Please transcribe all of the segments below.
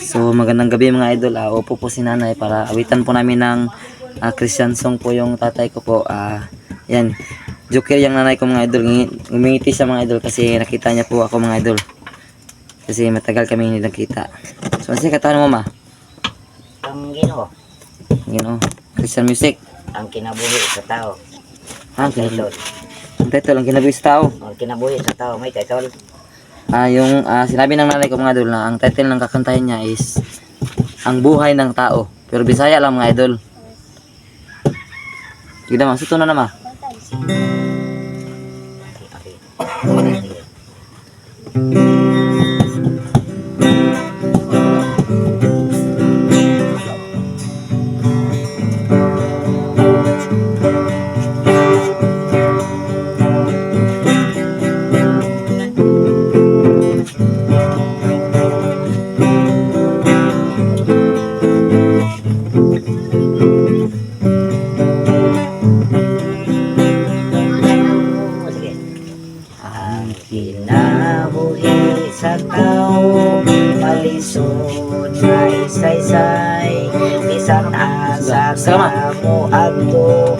So magandang gabi mga idol. Upo po si nanay para awitan po namin ng Christian song po yung tatay ko po. Yan. Joker yung nanay ko mga idol. Umingiti siya mga idol kasi nakita niya po ako mga idol. Kasi matagal kami hindi nagkita. So ano siya katawan mo ma? Ang Ginoo, Christian music. ang kinabuhi sa tao. Ang Title. title ang kinabuhi sa tao. Ang kinabuhi sa tao, may title. Yung sinabi ng nanay ko mga idol na ang title ng kakantahin niya is Ang Buhay ng Tao. Pero Bisaya lang mga idol. Sige ma, suto na naman. Okay. Sige. Ang kinabuhi sa tao, malisod na isaysay, bisan asa ka mo adto,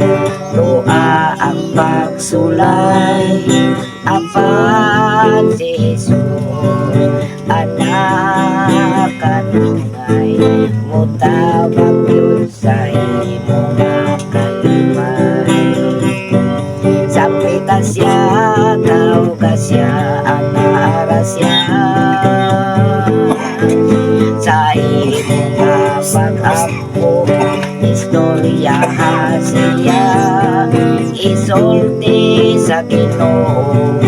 tuwa ang pagsulay, apan si Jesus, anak kanungay, mutabang yun sa imo nga kalimay. Sampai kasya, tao kasya, anaara siya. Sa imo nga pag-ampo, istorya siya. Isulti sa Ginoo,